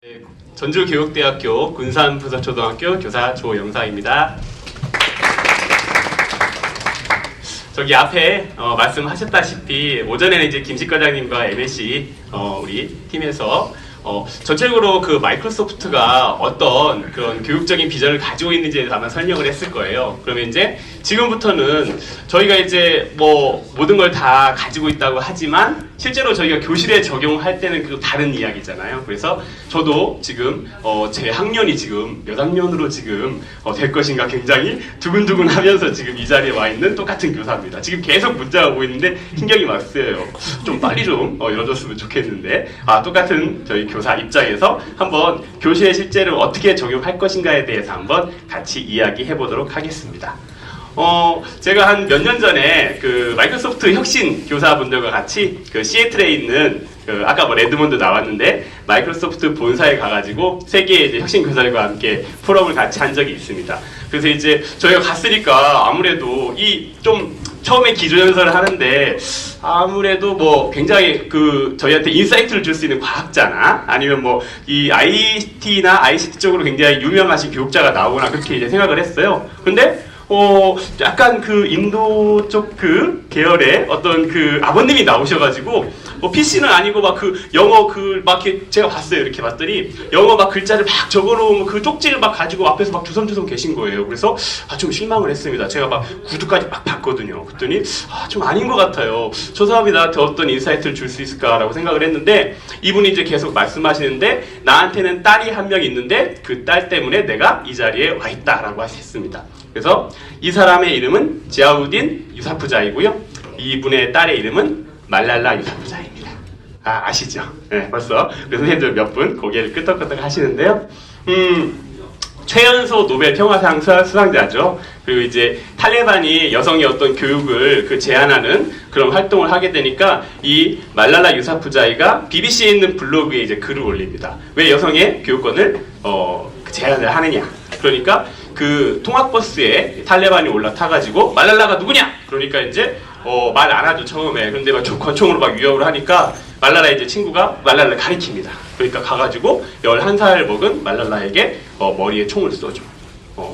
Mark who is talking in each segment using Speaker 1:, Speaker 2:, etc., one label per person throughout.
Speaker 1: 네, 전주교육대학교 군산부서초등학교 교사 조영사입니다. 저기 앞에 말씀하셨다시피 오전에는 이제 김식 과장님과 MSC 우리 팀에서 전체적으로 그 마이크로소프트가 어떤 그런 교육적인 비전을 가지고 있는지에 대해서 아마 설명을 했을 거예요. 그러면 이제 지금부터는 저희가 이제 뭐 모든 걸 다 가지고 있다고 하지만 실제로 저희가 교실에 적용할 때는 그 다른 이야기잖아요. 그래서 저도 지금 제 학년이 지금 몇 학년으로 지금 될 것인가 굉장히 두근두근 하면서 지금 이 자리에 와 있는 똑같은 교사입니다. 지금 계속 문자가 오고 있는데 신경이 막 쓰여요. 좀 빨리 좀 열어줬으면 좋겠는데 똑같은 저희 교사 입장에서 한번 교실에 실제로 어떻게 적용할 것인가에 대해서 한번 같이 이야기해 보도록 하겠습니다. 제가 한 몇 년 전에 그 마이크로소프트 혁신 교사분들과 같이 그 시애틀에 있는 아까 뭐 레드몬드 나왔는데 마이크로소프트 본사에 가가지고 세계의 이제 혁신 교사들과 함께 포럼을 같이 한 적이 있습니다. 그래서 이제 저희가 갔으니까 아무래도 이 좀 처음에 기조연설을 하는데 아무래도 뭐 굉장히 그 저희한테 인사이트를 줄 수 있는 과학자나 아니면 뭐 이 IT나 ICT 쪽으로 굉장히 유명하신 교육자가 나오거나 그렇게 이제 생각을 했어요. 근데 약간 그 인도 쪽 그 계열의 어떤 그 아버님이 나오셔가지고 PC는 아니고 막 그 영어 막 이렇게 제가 봤어요. 이렇게 봤더니 영어 막 글자를 막 적어놓은 그 쪽지를 막 가지고 앞에서 막 주섬주섬 계신 거예요. 그래서 좀 실망을 했습니다. 제가 막 구두까지 막 봤거든요. 그랬더니 좀 아닌 것 같아요. 저 사람이 나한테 어떤 인사이트를 줄 수 있을까라고 생각을 했는데 이분이 이제 계속 말씀하시는데 나한테는 딸이 한 명 있는데 그 딸 때문에 내가 이 자리에 와 있다라고 하셨습니다. 그래서 이 사람의 이름은 지아우딘 유사프자이고요. 이분의 딸의 이름은 말랄라 유사프자입니다. 아시죠? 네, 벌써 우리 선생님들 몇 분 고개를 끄덕끄덕 하시는데요. 최연소 노벨 평화상 수상자죠. 그리고 이제 탈레반이 여성의 어떤 교육을 제한하는 그런 활동을 하게 되니까 이 말랄라 유사프자이가 BBC에 있는 블로그에 이제 글을 올립니다. 왜 여성의 교육권을 제한을 하느냐? 그러니까 그 통학버스에 탈레반이 올라타가지고 말랄라가 누구냐? 그러니까 이제 말 안 하죠 처음에. 그런데 막 권총으로 막 위협을 하니까 말랄라 이제 친구가 말랄라를 가리킵니다. 그러니까 가가지고 11살 먹은 말랄라에게 머리에 총을 쏘죠.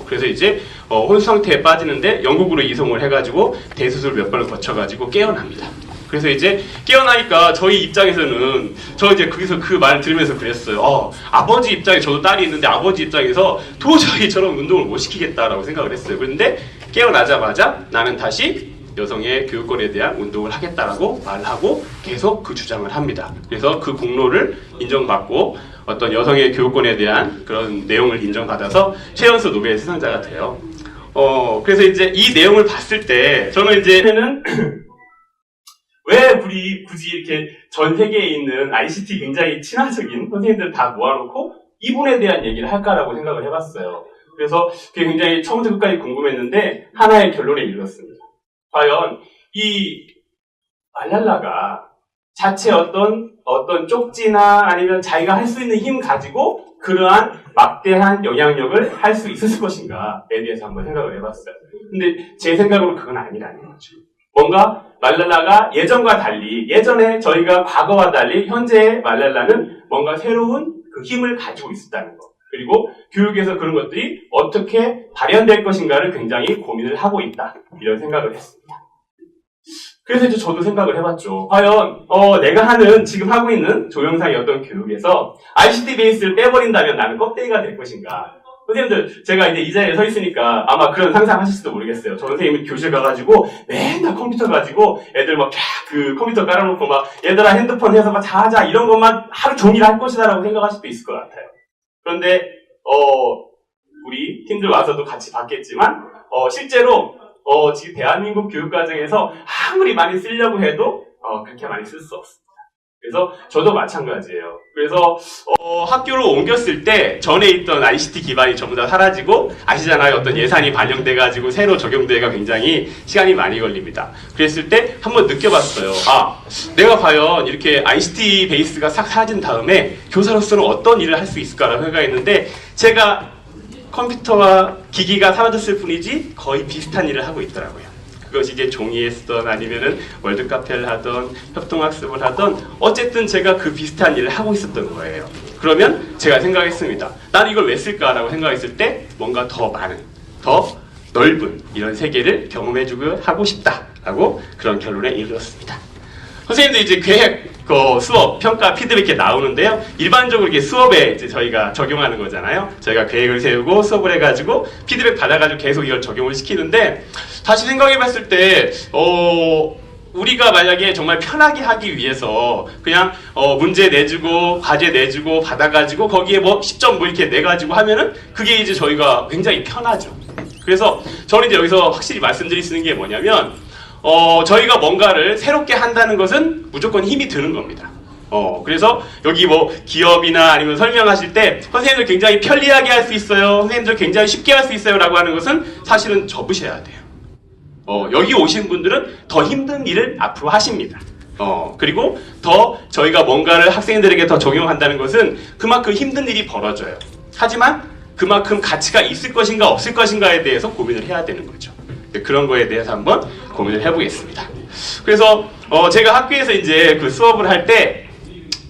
Speaker 1: 그래서 이제 혼수 상태에 빠지는데 영국으로 이송을 해가지고 대수술 몇 번을 거쳐가지고 깨어납니다. 그래서 이제 깨어나니까 저희 입장에서는 저 이제 거기서 그 말을 들으면서 그랬어요. 아버지 입장에 저도 딸이 있는데 아버지 입장에서 도저히 저런 운동을 못 시키겠다라고 생각을 했어요. 그런데 깨어나자마자 나는 다시 여성의 교육권에 대한 운동을 하겠다라고 말하고 계속 그 주장을 합니다. 그래서 그 공로를 인정받고 어떤 여성의 교육권에 대한 그런 내용을 인정받아서 최연소 노벨 수상자가 돼요. 그래서 이제 이 내용을 봤을 때 저는 이제는 왜 우리 굳이 이렇게 전 세계에 있는 ICT 굉장히 친화적인 선생님들 다 모아놓고 이분에 대한 얘기를 할까라고 생각을 해봤어요. 그래서 그게 굉장히 처음부터 끝까지 궁금했는데 하나의 결론에 이르렀습니다. 과연 이 말랄라가 자체 어떤 쪽지나 아니면 자기가 할 수 있는 힘 가지고 그러한 막대한 영향력을 할 수 있었을 것인가에 대해서 한번 생각을 해봤어요. 근데 제 생각으로 그건 아니라는 거죠. 뭔가 말랄라가 예전과 달리 예전에 저희가 과거와 달리 현재의 말랄라는 뭔가 새로운 그 힘을 가지고 있었다는 것. 그리고 교육에서 그런 것들이 어떻게 발현될 것인가를 굉장히 고민을 하고 있다. 이런 생각을 했습니다. 그래서 이제 저도 생각을 해봤죠. 과연 내가 지금 하고 있는 조영상의 어떤 교육에서 ICT 베이스를 빼버린다면 나는 껍데기가 될 것인가. 선생님들 제가 이제 이 자리에 서 있으니까 아마 그런 상상하실지도 모르겠어요. 저 선생님이 교실 가가지고 맨날 컴퓨터 가지고 애들 막 그 컴퓨터 깔아놓고 막 얘들아 핸드폰 해서 막 자자 이런 것만 하루 종일 할 것이다라고 생각할 수도 있을 것 같아요. 그런데 우리 팀들 와서도 같이 봤겠지만 실제로 지금 대한민국 교육과정에서 아무리 많이 쓰려고 해도 그렇게 많이 쓸 수 없습니다. 그래서 저도 마찬가지예요. 그래서 학교로 옮겼을 때 전에 있던 ICT 기반이 전부 다 사라지고 아시잖아요. 어떤 예산이 반영돼가지고 새로 적용되기가 굉장히 시간이 많이 걸립니다. 그랬을 때 한번 느껴봤어요. 내가 과연 이렇게 ICT 베이스가 싹 사라진 다음에 교사로서는 어떤 일을 할 수 있을까라고 생각했는데 제가 컴퓨터와 기기가 사라졌을 뿐이지 거의 비슷한 일을 하고 있더라고요. 그것이 이제 종이에 쓰던 아니면은 월드카페를 하던 협동학습을 하던 어쨌든 제가 그 비슷한 일을 하고 있었던 거예요. 그러면 제가 생각했습니다. 난 이걸 왜 쓸까라고 생각했을 때 뭔가 더 많은, 더 넓은 이런 세계를 경험해주고 하고 싶다라고 그런 결론에 이르렀습니다. 선생님들 이제 계획, 수업, 평가, 피드백 이렇게 나오는데요. 일반적으로 이렇게 수업에 이제 저희가 적용하는 거잖아요. 저희가 계획을 세우고 수업을 해가지고 피드백 받아가지고 계속 이걸 적용을 시키는데 다시 생각해봤을 때 우리가 만약에 정말 편하게 하기 위해서 그냥 문제 내주고 과제 내주고 받아가지고 거기에 뭐 10점 뭐 이렇게 내가지고 하면은 그게 이제 저희가 굉장히 편하죠. 그래서 저는 이제 여기서 확실히 말씀드릴 수 있는 게 뭐냐면 저희가 뭔가를 새롭게 한다는 것은 무조건 힘이 드는 겁니다. 그래서 여기 뭐 기업이나 아니면 설명하실 때 선생님들 굉장히 편리하게 할 수 있어요. 선생님들 굉장히 쉽게 할 수 있어요. 라고 하는 것은 사실은 접으셔야 돼요. 여기 오신 분들은 더 힘든 일을 앞으로 하십니다. 그리고 더 저희가 뭔가를 학생들에게 더 적용한다는 것은 그만큼 힘든 일이 벌어져요. 하지만 그만큼 가치가 있을 것인가 없을 것인가에 대해서 고민을 해야 되는 거죠. 그런 거에 대해서 한번 고민을 해보겠습니다. 그래서 제가 학교에서 이제 그 수업을 할 때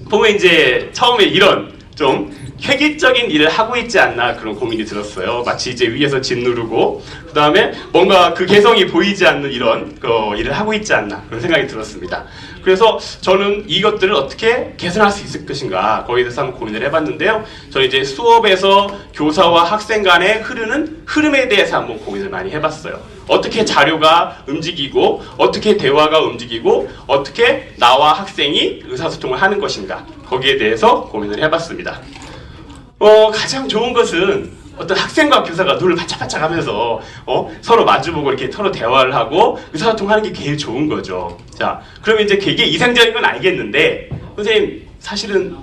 Speaker 1: 보면 이제 처음에 이런 좀 획일적인 일을 하고 있지 않나 그런 고민이 들었어요. 마치 이제 위에서 짓 누르고 그 다음에 뭔가 그 개성이 보이지 않는 이런 일을 하고 있지 않나 그런 생각이 들었습니다. 그래서 저는 이것들을 어떻게 개선할 수 있을 것인가 거기에 대해서 한번 고민을 해봤는데요. 저는 이제 수업에서 교사와 학생 간에 흐르는 흐름에 대해서 한번 고민을 많이 해봤어요. 어떻게 자료가 움직이고 어떻게 대화가 움직이고 어떻게 나와 학생이 의사소통을 하는 것인가 거기에 대해서 고민을 해봤습니다. 가장 좋은 것은 어떤 학생과 교사가 눈을 반짝반짝 하면서 서로 마주보고 이렇게 서로 대화를 하고 의사소통하는 게 제일 좋은 거죠. 자, 그러면 이제 그게 이상적인 건 알겠는데 선생님 사실은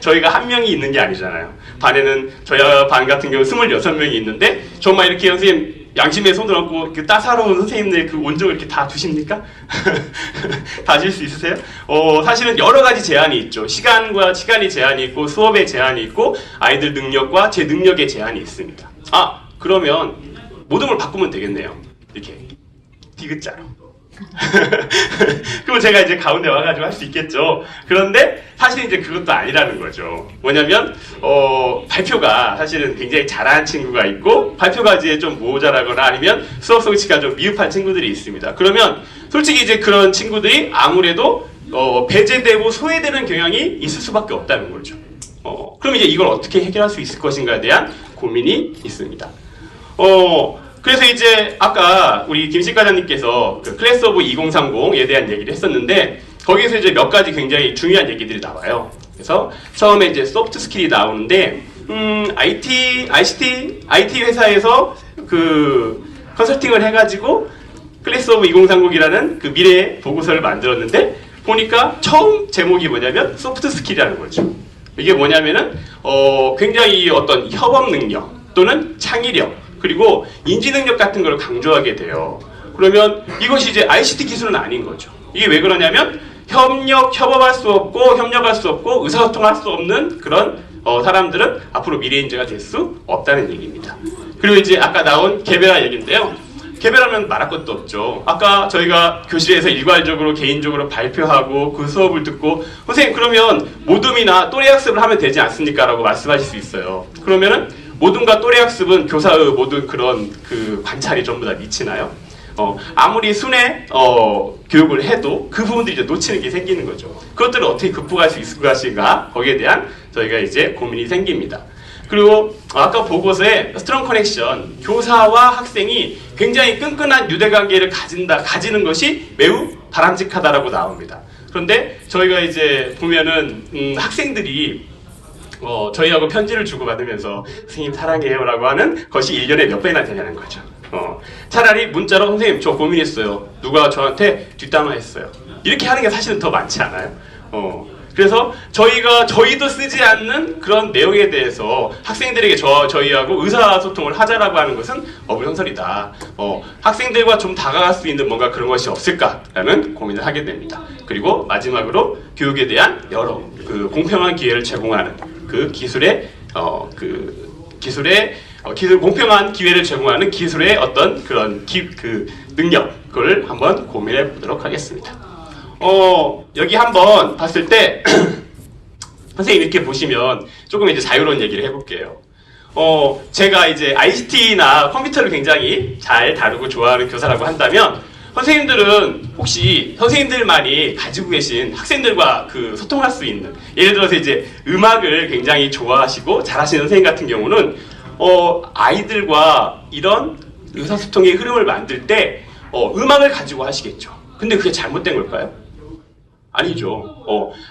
Speaker 1: 저희가 한 명이 있는 게 아니잖아요. 반에는 저희 반 같은 경우 26명이 있는데 정말 이렇게 선생님 양심의 손을 얹고 그 따사로운 선생님들 그 온종을 이렇게 다 두십니까? 다 줄 수 있으세요? 사실은 여러 가지 제한이 있죠. 시간이 제한이 있고 수업에 제한이 있고 아이들 능력과 제 능력에 제한이 있습니다. 그러면 모든 걸 바꾸면 되겠네요. 이렇게 디귿자로. 그럼 제가 이제 가운데 와가지고 할 수 있겠죠. 그런데 사실 이제 그것도 아니라는 거죠. 뭐냐면 발표가 사실은 굉장히 잘하는 친구가 있고 발표가 이제 좀 모자라거나 아니면 수업 솜씨가 좀 미흡한 친구들이 있습니다. 그러면 솔직히 이제 그런 친구들이 아무래도 배제되고 소외되는 경향이 있을 수밖에 없다는 거죠. 그럼 이제 이걸 어떻게 해결할 수 있을 것인가에 대한 고민이 있습니다. 그래서 이제 아까 우리 김식 과장님께서 그 클래스 오브 2030에 대한 얘기를 했었는데 거기에서 이제 몇 가지 굉장히 중요한 얘기들이 나와요. 그래서 처음에 이제 소프트 스킬이 나오는데 IT 회사에서 그 컨설팅을 해가지고 클래스 오브 2030이라는 그 미래 보고서를 만들었는데 보니까 처음 제목이 뭐냐면 소프트 스킬이라는 거죠. 이게 뭐냐면은 굉장히 어떤 협업 능력 또는 창의력 그리고 인지 능력 같은 걸 강조하게 돼요. 그러면 이것이 이제 ICT 기술은 아닌 거죠. 이게 왜 그러냐면 협업할 수 없고 협력할 수 없고 의사소통할 수 없는 그런 사람들은 앞으로 미래 인재가 될 수 없다는 얘기입니다. 그리고 이제 아까 나온 개별화 얘기인데요. 개별하면 말할 것도 없죠. 아까 저희가 교실에서 일괄적으로 개인적으로 발표하고 그 수업을 듣고 선생님 그러면 모둠이나 또래 학습을 하면 되지 않습니까? 라고 말씀하실 수 있어요. 그러면은 모둠과 또래 학습은 교사의 모든 그런 그 관찰이 전부 다 미치나요? 아무리 순회 교육을 해도 그 부분들이 이제 놓치는 게 생기는 거죠. 그것들을 어떻게 극복할 수 있을 것인가 거기에 대한 저희가 이제 고민이 생깁니다. 그리고 아까 보고서에 스트롱 커넥션, 교사와 학생이 굉장히 끈끈한 유대관계를 가지는 것이 매우 바람직하다라고 나옵니다. 그런데 저희가 이제 보면은 학생들이 저희하고 편지를 주고받으면서 선생님 사랑해요 라고 하는 것이 1년에 몇 번이나 되냐는 거죠. 차라리 문자로 선생님 저 고민했어요. 누가 저한테 뒷담화했어요. 이렇게 하는 게 사실은 더 많지 않아요? 그래서 저희도 쓰지 않는 그런 내용에 대해서 학생들에게 저희하고 의사소통을 하자라고 하는 것은 어불성설이다. 학생들과 좀 다가갈 수 있는 뭔가 그런 것이 없을까라는 고민을 하게 됩니다. 그리고 마지막으로 교육에 대한 여러 그 공평한 기회를 제공하는 그 기술의 기술 공평한 기회를 제공하는 기술의 어떤 그런 능력, 그걸 한번 고민해 보도록 하겠습니다. 여기 한번 봤을 때 선생님 이렇게 보시면 조금 이제 자유로운 얘기를 해볼게요. 제가 이제 ICT나 컴퓨터를 굉장히 잘 다루고 좋아하는 교사라고 한다면, 선생님들은 혹시 선생님들만이 가지고 계신 학생들과 소통할 수 있는, 예를 들어서 이제 음악을 굉장히 좋아하시고 잘하시는 선생님 같은 경우는 아이들과 이런 의사소통의 흐름을 만들 때 음악을 가지고 하시겠죠. 근데 그게 잘못된 걸까요? 아니죠.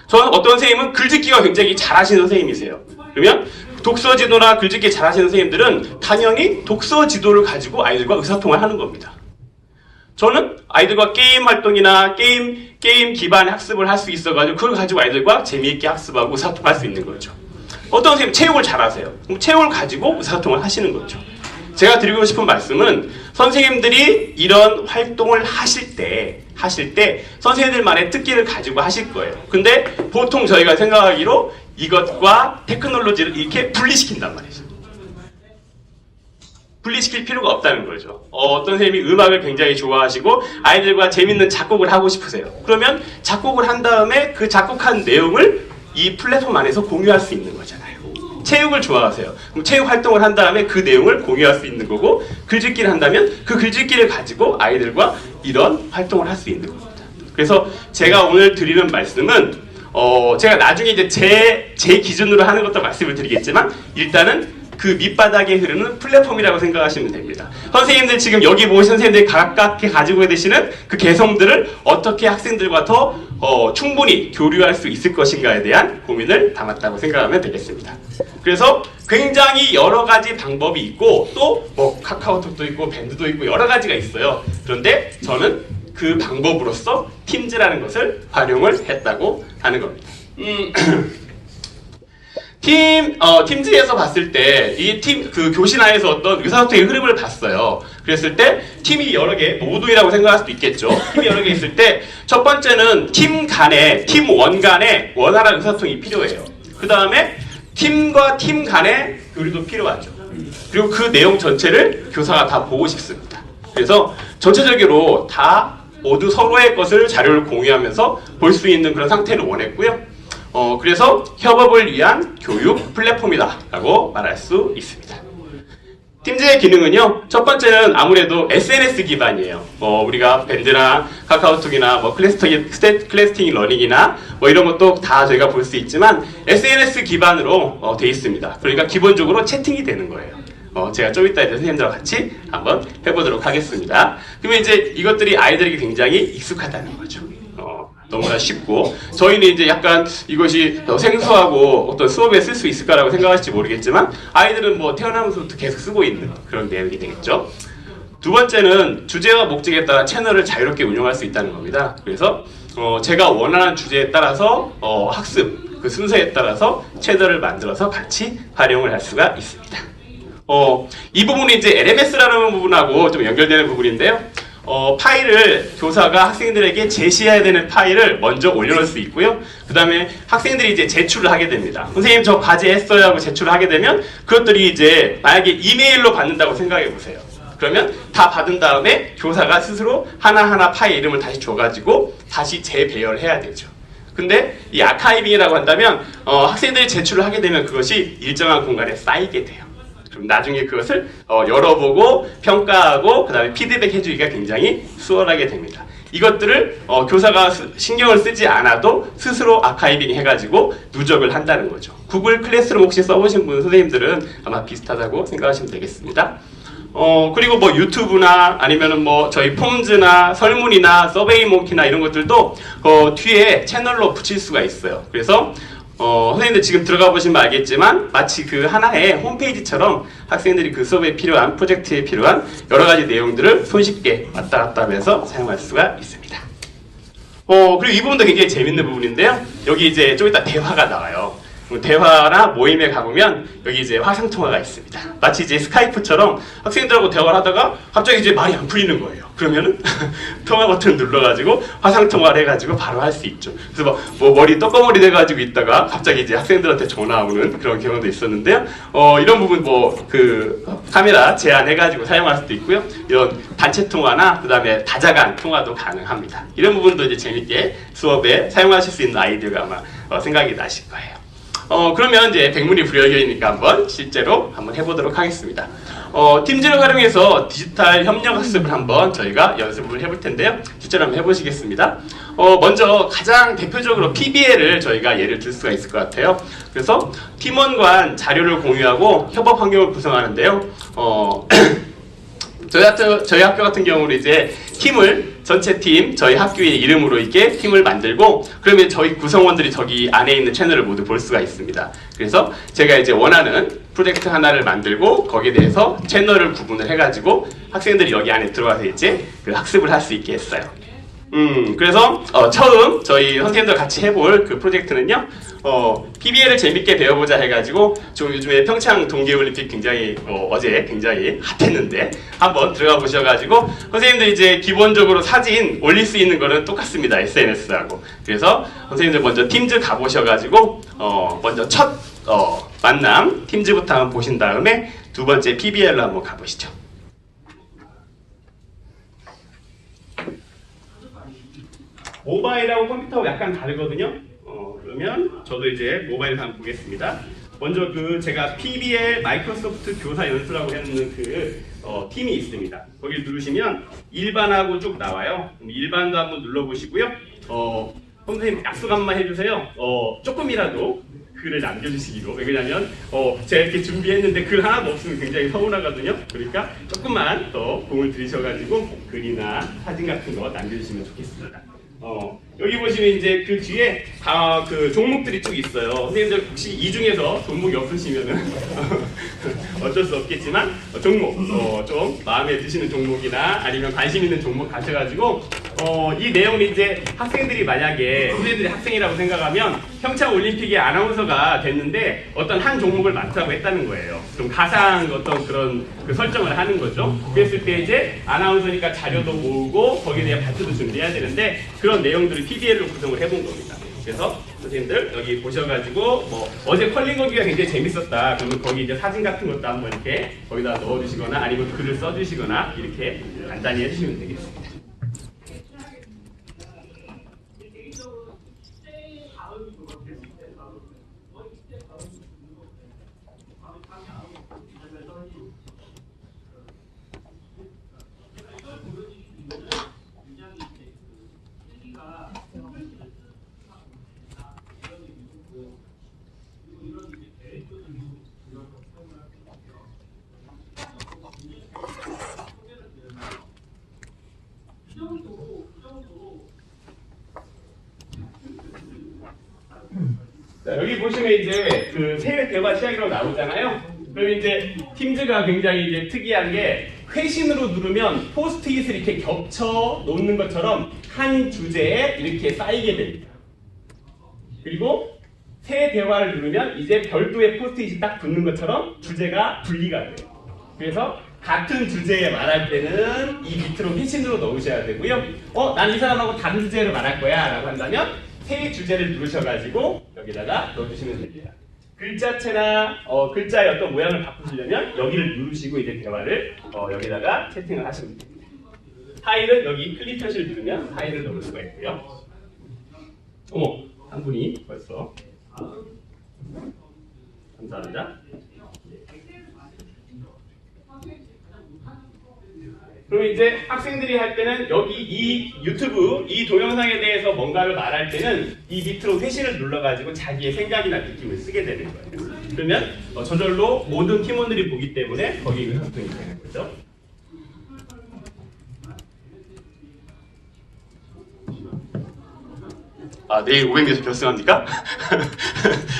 Speaker 1: 저는 어떤 선생님은 글짓기가 굉장히 잘하시는 선생님이세요. 그러면 독서 지도나 글짓기 잘하시는 선생님들은 당연히 독서 지도를 가지고 아이들과 의사소통을 하는 겁니다. 저는 아이들과 게임 활동이나 게임 기반의 학습을 할 수 있어가지고 그걸 가지고 아이들과 재미있게 학습하고 의사소통할 수 있는 거죠. 어떤 선생님 체육을 잘하세요. 그럼 체육을 가지고 의사소통을 하시는 거죠. 제가 드리고 싶은 말씀은, 선생님들이 이런 활동을 하실 때 선생님들만의 특기를 가지고 하실 거예요. 근데 보통 저희가 생각하기로 이것과 테크놀로지를 이렇게 분리시킨단 말이죠. 분리시킬 필요가 없다는 거죠. 어떤 선생님이 음악을 굉장히 좋아하시고 아이들과 재밌는 작곡을 하고 싶으세요. 그러면 작곡을 한 다음에 그 작곡한 내용을 이 플랫폼 안에서 공유할 수 있는 거잖아요. 체육을 좋아하세요. 그럼 체육 활동을 한 다음에 그 내용을 공유할 수 있는 거고, 글짓기를 한다면 그 글짓기를 가지고 아이들과 이런 활동을 할 수 있는 겁니다. 그래서 제가 오늘 드리는 말씀은 제가 나중에 이제 제 기준으로 하는 것도 말씀을 드리겠지만, 일단은 그 밑바닥에 흐르는 플랫폼이라고 생각하시면 됩니다. 선생님들 지금 여기 모신 선생님들이 가깝게 가지고 계시는 그 개성들을 어떻게 학생들과 더 충분히 교류할 수 있을 것인가에 대한 고민을 담았다고 생각하면 되겠습니다. 그래서 굉장히 여러 가지 방법이 있고, 또 뭐 카카오톡도 있고 밴드도 있고 여러 가지가 있어요. 그런데 저는 그 방법으로서 팀즈라는 것을 활용을 했다고 하는 겁니다. 팀즈에서 봤을 때 이 교실 안에서 어떤 의사소통의 흐름을 봤어요. 그랬을 때 팀이 여러 개, 모두이라고 생각할 수도 있겠죠. 팀이 여러 개 있을 때 첫 번째는 팀원 간에 원활한 의사소통이 필요해요. 그 다음에 팀과 팀 간의 교류도 필요하죠. 그리고 그 내용 전체를 교사가 다 보고 싶습니다. 그래서 전체적으로 다 모두 서로의 것을 자료를 공유하면서 볼 수 있는 그런 상태를 원했고요. 그래서 협업을 위한 교육 플랫폼이다 라고 말할 수 있습니다. 팀즈의 기능은요, 첫 번째는 아무래도 SNS 기반이에요. 우리가 밴드나 카카오톡이나 클래스팅 러닝이나 이런 것도 다 저희가 볼 수 있지만 SNS 기반으로 돼 있습니다. 그러니까 기본적으로 채팅이 되는 거예요. 제가 좀 이따 이제 선생님들과 같이 한번 해보도록 하겠습니다. 그러면 이제 이것들이 아이들에게 굉장히 익숙하다는 거죠. 너무나 쉽고, 저희는 이제 약간 이것이 더 생소하고 어떤 수업에 쓸 수 있을까라고 생각하실지 모르겠지만, 아이들은 뭐 태어나면서부터 계속 쓰고 있는 그런 내용이 되겠죠. 두 번째는 주제와 목적에 따라 채널을 자유롭게 운영할 수 있다는 겁니다. 그래서 제가 원하는 주제에 따라서 학습 그 순서에 따라서 채널을 만들어서 같이 활용을 할 수가 있습니다. 이 부분이 이제 LMS라는 부분하고 좀 연결되는 부분인데요. 파일을 교사가 학생들에게 제시해야 되는 파일을 먼저 올려놓을 수 있고요. 그 다음에 학생들이 이제 제출을 하게 됩니다. 선생님 저 과제 했어요 하고 제출을 하게 되면 그것들이 이제 만약에 이메일로 받는다고 생각해 보세요. 그러면 다 받은 다음에 교사가 스스로 하나하나 파일 이름을 다시 줘가지고 다시 재배열을 해야 되죠. 근데 이 아카이빙이라고 한다면 학생들이 제출을 하게 되면 그것이 일정한 공간에 쌓이게 돼요. 그럼 나중에 그것을 열어보고 평가하고 그 다음에 피드백 해주기가 굉장히 수월하게 됩니다. 이것들을 교사가 신경을 쓰지 않아도 스스로 아카이빙 해가지고 누적을 한다는 거죠. 구글 클래스룸 혹시 써보신 분 선생님들은 아마 비슷하다고 생각하시면 되겠습니다. 그리고 뭐 유튜브나 아니면은 뭐 저희 폼즈나 설문이나 서베이몽키나 이런 것들도 뒤에 채널로 붙일 수가 있어요. 그래서 선생님들 지금 들어가 보시면 알겠지만 마치 그 하나의 홈페이지처럼 학생들이 그 수업에 필요한 프로젝트에 필요한 여러 가지 내용들을 손쉽게 왔다 갔다 하면서 사용할 수가 있습니다. 그리고 이 부분도 굉장히 재밌는 부분인데요. 여기 이제 좀 이따 대화가 나와요. 대화나 모임에 가보면 여기 이제 화상 통화가 있습니다. 마치 이제 스카이프처럼 학생들하고 대화를 하다가 갑자기 이제 말이 안 풀리는 거예요. 그러면은 통화 버튼을 눌러가지고 화상 통화를 해가지고 바로 할 수 있죠. 그래서 뭐 머리 떡거머리 돼가지고 있다가 갑자기 이제 학생들한테 전화 오는 그런 경우도 있었는데요. 이런 부분 뭐 그 카메라 제한해가지고 사용할 수도 있고요. 이런 단체 통화나 그다음에 다자간 통화도 가능합니다. 이런 부분도 이제 재밌게 수업에 사용하실 수 있는 아이디어가 아마 생각이 나실 거예요. 그러면 이제 백문이 불여일견이니까 한번 실제로 한번 해보도록 하겠습니다. 팀즈를 활용해서 디지털 협력 학습을 한번 저희가 연습을 해볼 텐데요. 실제로 한번 해보시겠습니다. 먼저 가장 대표적으로 PBL을 저희가 예를 들 수가 있을 것 같아요. 그래서 팀원 간 자료를 공유하고 협업 환경을 구성하는데요. 저희 학교 같은 경우는 이제 팀을 전체 팀 저희 학교의 이름으로 이렇게 팀을 만들고 그러면 저희 구성원들이 저기 안에 있는 채널을 모두 볼 수가 있습니다. 그래서 제가 이제 원하는 프로젝트 하나를 만들고 거기에 대해서 채널을 구분을 해가지고 학생들이 여기 안에 들어가서 이제 그 학습을 할 수 있게 했어요. 그래서 처음 저희 선생님들 같이 해볼 그 프로젝트는요. PBL을 재밌게 배워보자 해가지고 좀 요즘에 평창 동계올림픽 굉장히 어제 굉장히 핫했는데 한번 들어가 보셔가지고 선생님들 이제 기본적으로 사진 올릴 수 있는 거는 똑같습니다. SNS하고. 그래서 선생님들 먼저 팀즈 가보셔가지고 먼저 첫 만남 팀즈부터 한번 보신 다음에 두 번째 PBL로 한번 가보시죠. 모바일하고 컴퓨터하고 약간 다르거든요. 그러면 저도 이제 모바일에서 한번 보겠습니다. 먼저 그 제가 PBL 마이크로소프트 교사 연수라고 하는 그 팀이 있습니다. 거기 누르시면 일반하고 쭉 나와요. 그럼 일반도 한번 눌러보시고요. 선생님 약속 한번 해주세요. 조금이라도 글을 남겨주시기로. 왜냐면 제가 이렇게 준비했는데 글 하나도 없으면 굉장히 서운하거든요. 그러니까 조금만 더 공을 들이셔가지고 글이나 사진 같은 거 남겨주시면 좋겠습니다. 여기 보시면 이제 그 뒤에 그 종목들이 쭉 있어요. 선생님들 혹시 이 중에서 종목이 없으시면은 어쩔 수 없겠지만 종목 좀 마음에 드시는 종목이나 아니면 관심 있는 종목 가셔가지고 이 내용을 이제 학생들이 만약에 선생님들이 학생이라고 생각하면 평창 올림픽의 아나운서가 됐는데 어떤 한 종목을 맡으라고 했다는 거예요. 좀 가상 어떤 그런 그 설정을 하는 거죠. 그랬을 때 이제 아나운서니까 자료도 모으고 거기에 대한 발표도 준비해야 되는데 그런 내용들을 PBL로 구성을 해본 겁니다. 그래서 선생님들 여기 보셔가지고 뭐 어제 컬링 거기가 굉장히 재밌었다. 그러면 거기 이제 사진 같은 것도 한번 이렇게 거기다 넣어주시거나 아니면 글을 써주시거나 이렇게 간단히 해주시면 되겠습니다. 자, 여기 보시면 이제 그 세회 대화 시작이라고 나오잖아요. 그럼 이제 팀즈가 굉장히 이제 특이한 게 회신으로 누르면 포스트잇을 이렇게 겹쳐 놓는 것처럼 한 주제에 이렇게 쌓이게 됩니다. 그리고 새 대화를 누르면 이제 별도의 포스트잇이 딱 붙는 것처럼 주제가 분리가 돼요. 그래서 같은 주제에 말할 때는 이 밑으로 회신으로 넣으셔야 되고요. 난 이 사람하고 다른 주제로 말할 거야 라고 한다면 새 주제를 누르셔가지고 여기다가 넣어주시면 됩니다. 글자체나 글자의 어떤 모양을 바꾸시려면 여기를 누르시고 이제 대화를 여기다가 채팅을 하시면 됩니다. 파일은 여기 클릭 표시를 누르면 파일을 넣을 수가 있고요. 어머, 한 분이 벌써 감사합니다. 그럼 이제 학생들이 할 때는 여기 이 유튜브 이 동영상에 대해서 뭔가를 말할 때는 이 밑으로 회신을 눌러가지고 자기의 생각이나 느낌을 쓰게 되는 거예요. 그러면 저절로 모든 팀원들이 보기 때문에 거기에 소통이 되는 거죠. 내일 500m 결승합니까?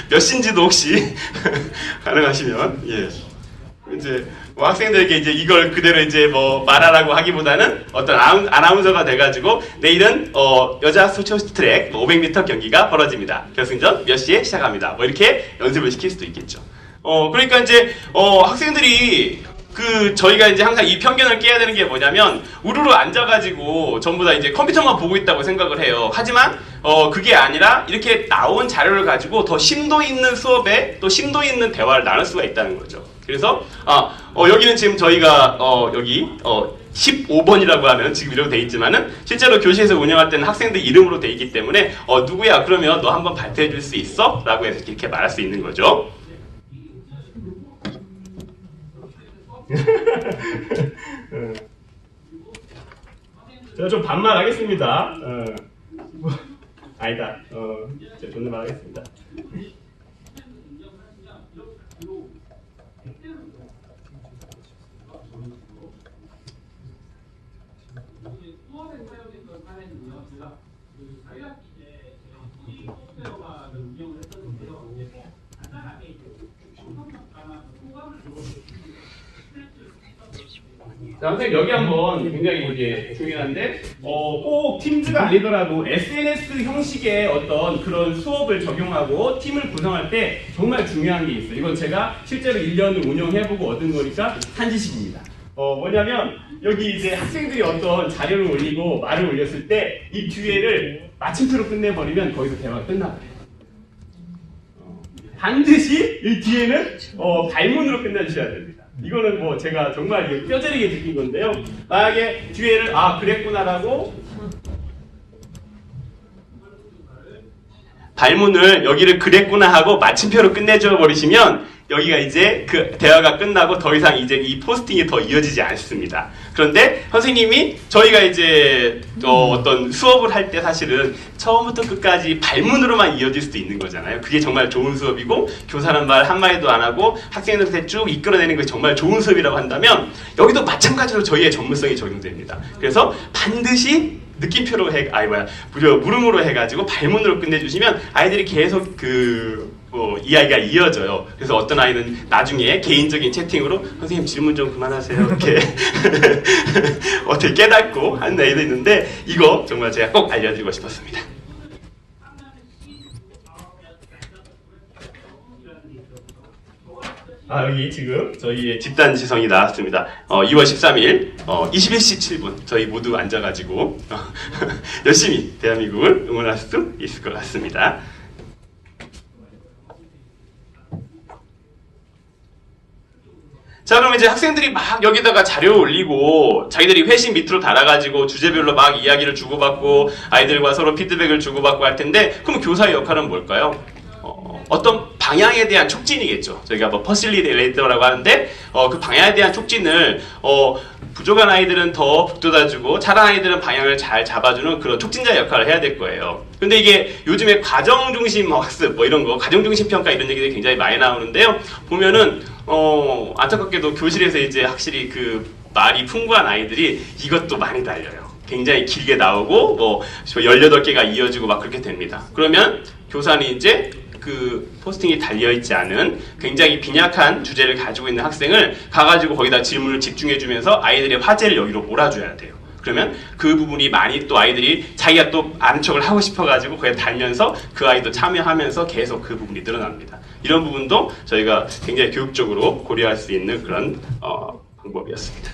Speaker 1: 몇 신지도 혹시 가능하시면 예. 이제 뭐 학생들에게 이제 이걸 그대로 이제 뭐 말하라고 하기보다는 어떤 아나운서가 돼가지고 내일은 여자 쇼트트랙 500m 경기가 벌어집니다. 결승전 몇 시에 시작합니다. 뭐 이렇게 연습을 시킬 수도 있겠죠. 그러니까 이제 학생들이 저희가 이제 항상 이 편견을 깨야 되는 게 뭐냐면 우르르 앉아가지고 전부 다 이제 컴퓨터만 보고 있다고 생각을 해요. 하지만 그게 아니라 이렇게 나온 자료를 가지고 더 심도 있는 수업에 또 심도 있는 대화를 나눌 수가 있다는 거죠. 그래서 여기는 지금 저희가 여기 15번이라고 하면 지금 이렇게 돼 있지만은 실제로 교실에서 운영할 때는 학생들 이름으로 돼 있기 때문에 누구야 그러면 너 한번 발표해 줄 수 있어? 라고 해서 이렇게 말할 수 있는 거죠. 제가 좀 반말하겠습니다. 아니다. 제가 존댓말하겠습니다. 자, 선생님 여기 한번 굉장히 이제 중요한데 꼭 팀즈가 아니더라도 SNS 형식의 어떤 그런 수업을 적용하고 팀을 구성할 때 정말 중요한 게 있어요. 이건 제가 실제로 1년을 운영해보고 얻은 거니까 한 지식입니다. 뭐냐면 여기 이제 학생들이 어떤 자료를 올리고 말을 올렸을 때 이 뒤에를 마침표로 끝내버리면 거기서 대화가 끝나버려요. 반드시 이 뒤에는 발문으로 끝내주셔야 됩니다. 이거는 뭐 제가 정말 뼈저리게 느낀 건데요. 만약에 뒤에를 그랬구나라고 발문을 여기를 그랬구나 하고 마침표로 끝내줘 버리시면 여기가 이제 그 대화가 끝나고 더 이상 이제 이 포스팅이 더 이어지지 않습니다. 그런데 선생님이 저희가 이제 어떤 수업을 할 때 사실은 처음부터 끝까지 발문으로만 이어질 수도 있는 거잖아요. 그게 정말 좋은 수업이고 교사는 말 한마디도 안 하고 학생들한테 쭉 이끌어내는 것이 정말 좋은 수업이라고 한다면 여기도 마찬가지로 저희의 전문성이 적용됩니다. 그래서 반드시 느낌표로 물음으로 해가지고 발문으로 끝내주시면 아이들이 계속 이야기가 이어져요. 그래서 어떤 아이는 나중에 개인적인 채팅으로 선생님 질문 좀 그만하세요 이렇게 어떻게 깨닫고 하는 아이도 있는데 이거 정말 제가 꼭 알려드리고 싶었습니다. 여기 지금 저희의 집단 지성이 나왔습니다. 2월 13일 21시 7분 저희 모두 앉아가지고 열심히 대한민국을 응원할 수 있을 것 같습니다. 자, 그럼 이제 학생들이 막 여기다가 자료 올리고 자기들이 회신 밑으로 달아가지고 주제별로 막 이야기를 주고받고 아이들과 서로 피드백을 주고받고 할 텐데 그럼 교사의 역할은 뭘까요? 어떤 방향에 대한 촉진이겠죠. 저희가 뭐 퍼실리테이터라고 하는데 그 방향에 대한 촉진을 부족한 아이들은 더 북돋아주고 잘한 아이들은 방향을 잘 잡아주는 그런 촉진자 역할을 해야 될 거예요. 근데 이게 요즘에 과정중심 학습 뭐 이런 거 가정중심 평가 이런 얘기들이 굉장히 많이 나오는데요. 보면은 안타깝게도 교실에서 이제 확실히 그 말이 풍부한 아이들이 이것도 많이 달려요. 굉장히 길게 나오고 뭐 18개가 이어지고 막 그렇게 됩니다. 그러면 교사는 이제 그 포스팅이 달려있지 않은 굉장히 빈약한 주제를 가지고 있는 학생을 가가지고 거기다 질문을 집중해주면서 아이들의 화제를 여기로 몰아줘야 돼요. 그러면 그 부분이 많이 또 아이들이 자기가 또 아는 척을 하고 싶어가지고 거기에 달면서 그 아이도 참여하면서 계속 그 부분이 늘어납니다. 이런 부분도 저희가 굉장히 교육적으로 고려할 수 있는 그런 방법이었습니다.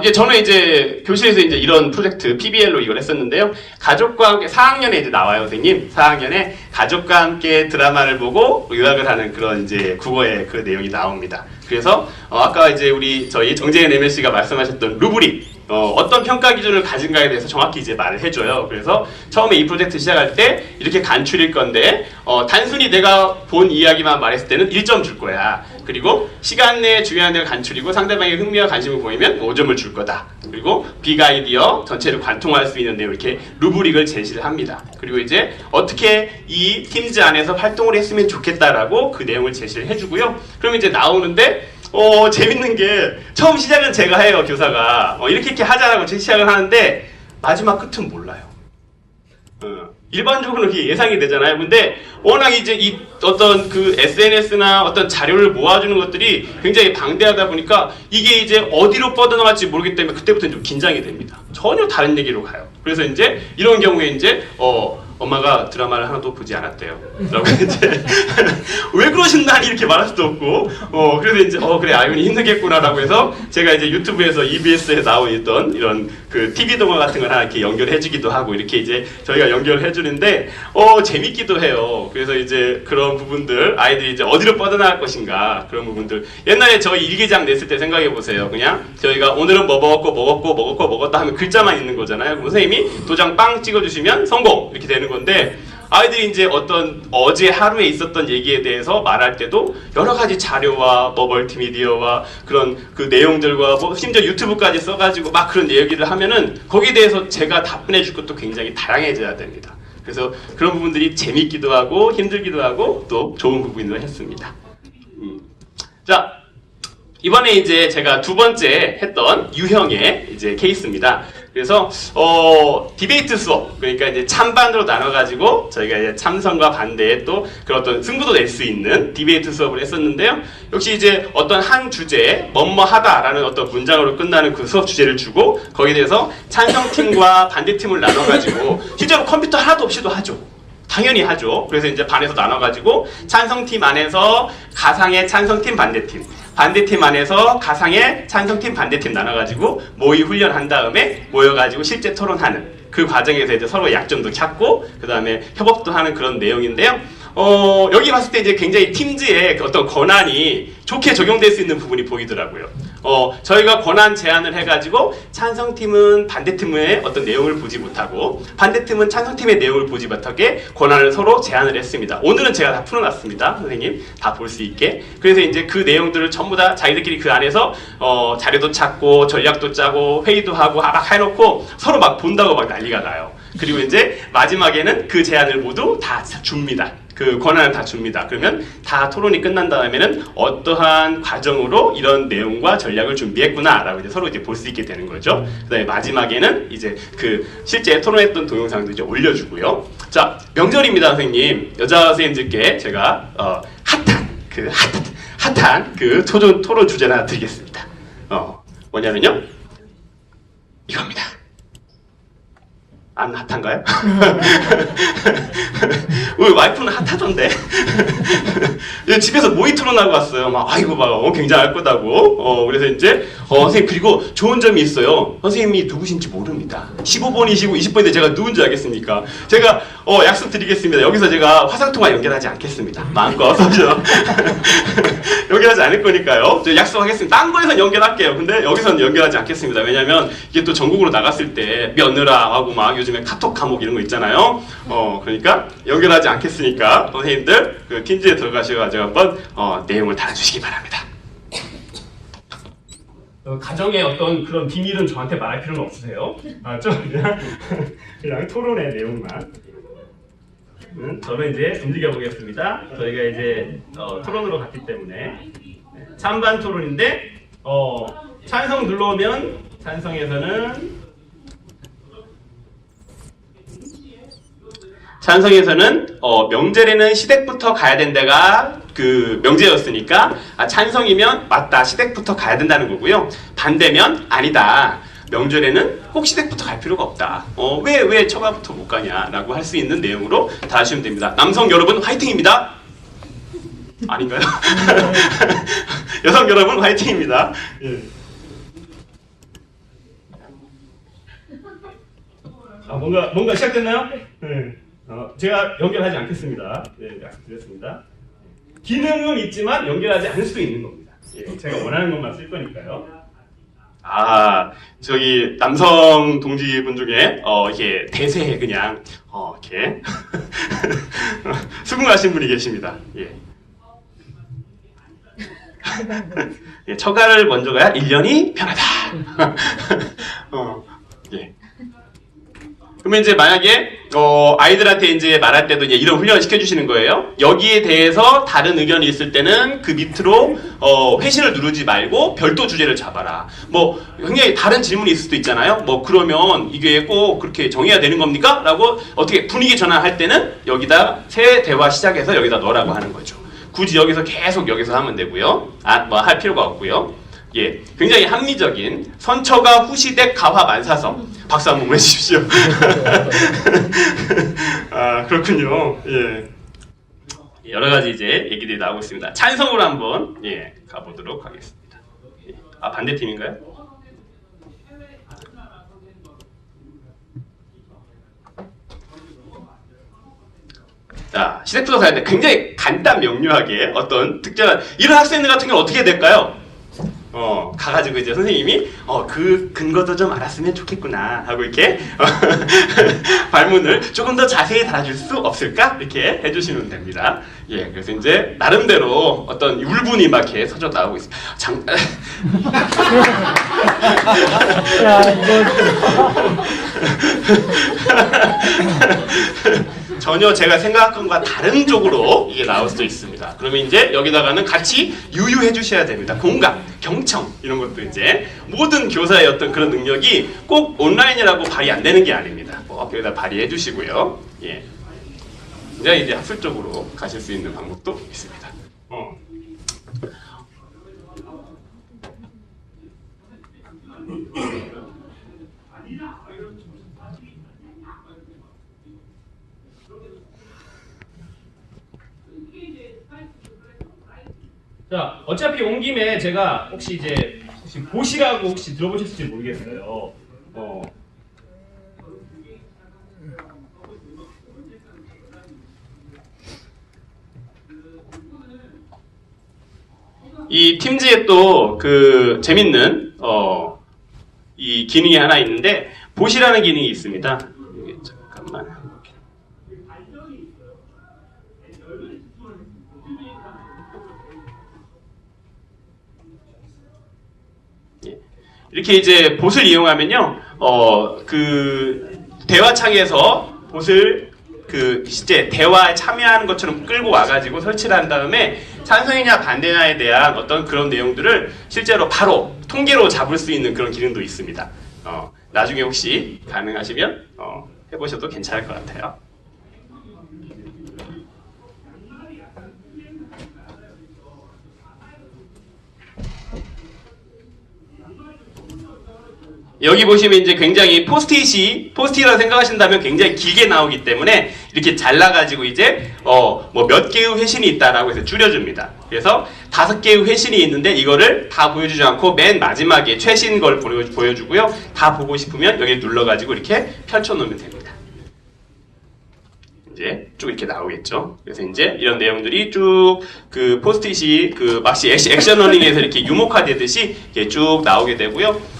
Speaker 1: 이제 저는 이제 교실에서 이제 이런 프로젝트 PBL로 이걸 했었는데요. 가족과 함께 4학년에 이제 나와요, 선생님. 4학년에 가족과 함께 드라마를 보고 요약을 하는 그런 이제 국어의 그 내용이 나옵니다. 그래서 아까 이제 저희 정재현 MSC가 말씀하셨던 루브릭 어떤 평가 기준을 가진가에 대해서 정확히 이제 말을 해줘요. 그래서 처음에 이 프로젝트 시작할 때 이렇게 간추릴 건데 단순히 내가 본 이야기만 말했을 때는 1점 줄 거야. 그리고 시간 내에 중요한 데를 간추리고 상대방의 흥미와 관심을 보이면 5점을 줄 거다. 그리고 빅 아이디어 전체를 관통할 수 있는 내용 이렇게 루브릭을 제시를 합니다. 그리고 이제 어떻게 이 팀즈 안에서 활동을 했으면 좋겠다라고 그 내용을 제시를 해주고요. 그럼 이제 나오는데 재밌는 게 처음 시작은 제가 해요, 교사가. 이렇게 하자라고 시작을 하는데 마지막 끝은 몰라요. 일반적으로 이게 예상이 되잖아요. 근데 워낙 이제 이 어떤 그 SNS나 어떤 자료를 모아주는 것들이 굉장히 방대하다 보니까 이게 이제 어디로 뻗어나갈지 모르기 때문에 그때부터 좀 긴장이 됩니다. 전혀 다른 얘기로 가요. 그래서 이제 이런 경우에 이제 엄마가 드라마를 하나도 보지 않았대요. 라고 이제 왜 그러신다니 이렇게 말할 수도 없고 그래서 이제 그래 아이언이 힘들겠구나라고 해서 제가 이제 유튜브에서 EBS에 나오 있던 이런 그 TV 동화 같은 걸 하나 이렇게 연결해주기도 하고 이렇게 이제 저희가 연결해주는데 재밌기도 해요. 그래서 이제 그런 부분들 아이들이 이제 어디로 뻗어나갈 것인가 그런 부분들 옛날에 저희 일기장 냈을 때 생각해 보세요. 그냥 저희가 오늘은 뭐 먹었다 하면 글자만 있는 거잖아요. 그럼 선생님이 도장 빵 찍어주시면 성공 이렇게 되는 건데 아이들이 이제 어떤 어제 하루에 있었던 얘기에 대해서 말할 때도 여러 가지 자료와 뭐 멀티미디어와 그런 그 내용들과 뭐 심지어 유튜브까지 써가지고 막 그런 얘기를 하면은 거기에 대해서 제가 답변해 줄 것도 굉장히 다양해져야 됩니다. 그래서 그런 부분들이 재밌기도 하고 힘들기도 하고 또 좋은 부분이기도 했습니다. 자, 이번에 이제 제가 두 번째 했던 유형의 이제 케이스입니다. 그래서 디베이트 수업, 그러니까 이제 찬반으로 나눠가지고 저희가 이제 참성과 반대에 또 그런 어떤 승부도 낼 수 있는 디베이트 수업을 했었는데요. 역시 이제 어떤 한 주제에 뭐뭐하다라는 어떤 문장으로 끝나는 그 수업 주제를 주고 거기에 대해서 찬성팀과 반대팀을 나눠가지고 실제로 컴퓨터 하나도 없이도 하죠. 당연히 하죠. 그래서 이제 반에서 나눠가지고 찬성팀 안에서 가상의 찬성팀 반대팀, 반대팀 안에서 가상의 찬성팀 반대팀 나눠가지고 모의 훈련한 다음에 모여가지고 실제 토론하는 그 과정에서 이제 서로 약점도 찾고 그 다음에 협업도 하는 그런 내용인데요. 여기 봤을 때 이제 굉장히 팀즈의 어떤 권한이 좋게 적용될 수 있는 부분이 보이더라고요. 저희가 권한 제안을 해가지고 찬성팀은 반대팀의 어떤 내용을 보지 못하고 반대팀은 찬성팀의 내용을 보지 못하게 권한을 서로 제안을 했습니다. 오늘은 제가 다 풀어놨습니다. 선생님 다 볼 수 있게. 그래서 이제 그 내용들을 전부 다 자기들끼리 그 안에서 자료도 찾고 전략도 짜고 회의도 하고 막 해놓고 서로 막 본다고 막 난리가 나요. 그리고 이제 마지막에는 그 제안을 모두 다 줍니다. 그 권한을 다 줍니다. 그러면 다 토론이 끝난 다음에는 어떠한 과정으로 이런 내용과 전략을 준비했구나 라고 이제 서로 이제 볼 수 있게 되는 거죠. 그 다음에 마지막에는 이제 그 실제 토론했던 동영상도 이제 올려주고요. 자, 명절입니다, 선생님. 여자 선생님들께 제가 핫한 그 토론 주제를 하나 드리겠습니다. 뭐냐면요. 이겁니다. 안 핫한가요? 우리 와이프는 핫하던데. 집에서 모의 토론하고 왔어요. 막 아이고 막 굉장히 할 거다고. 그래서 이제 선생님 그리고 좋은 점이 있어요. 선생님이 누구신지 모릅니다. 15번이시고 20번인데 제가 누군지 알겠습니까? 제가 약속드리겠습니다. 여기서 제가 화상통화 연결하지 않겠습니다. 마음껏 써죠. 연결하지 않을 거니까요. 저 약속하겠습니다. 딴 거에선 연결할게요. 근데 여기서는 연결하지 않겠습니다. 왜냐면 이게 또 전국으로 나갔을 때 며느라하고 막 요즘에 카톡 감옥 이런 거 있잖아요. 그러니까 연결하지 않겠으니까 선생님들 그 팀즈에 들어가셔가지고 한번 내용을 달아주시기 바랍니다. 가정의 어떤 그런 비밀은 저한테 말할 필요는 없으세요. 그냥 토론의 내용만. 저는 이제 움직여 보겠습니다. 저희가 이제 토론으로 갔기 때문에 찬반 토론인데 찬성 눌러오면 찬성에서는 명절에는 시댁부터 가야 된다가 그 명제였으니까 찬성이면 맞다 시댁부터 가야 된다는 거고요. 반대면 아니다. 명절에는 꼭 시댁부터 갈 필요가 없다. 왜 처가부터 못 가냐라고 할 수 있는 내용으로 다 하시면 됩니다. 남성 여러분 화이팅입니다. 아닌가요? 여성 여러분 화이팅입니다. 예. 뭔가 시작됐나요? 네. 제가 연결하지 않겠습니다. 네, 약속드렸습니다. 기능은 있지만 연결하지 않을 수도 있는 겁니다. 예, 제가 원하는 것만 쓸 거니까요. 저기 남성 동지분 중에 이게 대세에 그냥 이렇게 수긍하신 분이 계십니다. 예. 예, 처가를 먼저 가야 1년이 편하다. 예. 그러면 이제 만약에 아이들한테 이제 말할 때도 이제 이런 훈련을 시켜주시는 거예요. 여기에 대해서 다른 의견이 있을 때는 그 밑으로 회신을 누르지 말고 별도 주제를 잡아라. 뭐 굉장히 다른 질문이 있을 수도 있잖아요. 뭐 그러면 이게 꼭 그렇게 정해야 되는 겁니까? 라고 어떻게 분위기 전환할 때는 여기다 새 대화 시작해서 여기다 넣으라고 하는 거죠. 굳이 여기서 계속 여기서 하면 되고요. 뭐 할 필요가 없고요. 예, 굉장히 합리적인 선처가 후시댁 가화 만사성. 박수 한번 보내주십시오. 아, 그렇군요. 예. 여러 가지 이제 얘기들이 나오고 있습니다. 찬성으로 한번 가보도록 하겠습니다. 예. 아, 반대팀인가요? 자, 시대부터 하는데 굉장히 간단 명료하게 어떤 특정한 이런 학생들 같은 경우는 어떻게 될까요? 가가지고 이제 선생님이 그 근거도 좀 알았으면 좋겠구나 하고 이렇게 발문을 조금 더 자세히 달아줄 수 없을까? 이렇게 해주시면 됩니다. 예, 그래서 이제 나름대로 어떤 울분이 막 이렇게 서져 나오고 있습니다. 전혀 제가 생각한 것과 다른 쪽으로 이게 나올 수도 있습니다. 그러면 이제 여기다가는 같이 유유해 주셔야 됩니다. 공감, 경청 이런 것도 이제 모든 교사의 어떤 그런 능력이 꼭 온라인이라고 발휘 안 되는 게 아닙니다. 여기다 발휘해 주시고요. 예. 이제 학술적으로 가실 수 있는 방법도 있습니다. 자, 어차피 온 김에 제가 혹시 보시라고 혹시 들어보셨을지 모르겠어요. 이 팀즈에 또 그 재밌는 이 기능이 하나 있는데 보시라는 기능이 있습니다. 잠깐만. 이렇게 이제 봇을 이용하면요, 그 대화창에서 봇을 실제 대화에 참여하는 것처럼 끌고 와가지고 설치를 한 다음에 찬성이냐 반대냐에 대한 어떤 그런 내용들을 실제로 바로 통계로 잡을 수 있는 그런 기능도 있습니다. 나중에 혹시 가능하시면 해보셔도 괜찮을 것 같아요. 여기 보시면 이제 굉장히 포스트잇이라고 생각하신다면 굉장히 길게 나오기 때문에 이렇게 잘라가지고 이제 뭐 몇 개의 회신이 있다라고 해서 줄여줍니다. 그래서 5개의 회신이 있는데 이거를 다 보여주지 않고 맨 마지막에 최신 걸 보여주고요. 다 보고 싶으면 여기 눌러가지고 이렇게 펼쳐놓으면 됩니다. 이제 쭉 이렇게 나오겠죠. 그래서 이제 이런 내용들이 쭉 그 포스트잇이 그 마치 액션 러닝에서 이렇게 유목화되듯이 이렇게 쭉 나오게 되고요.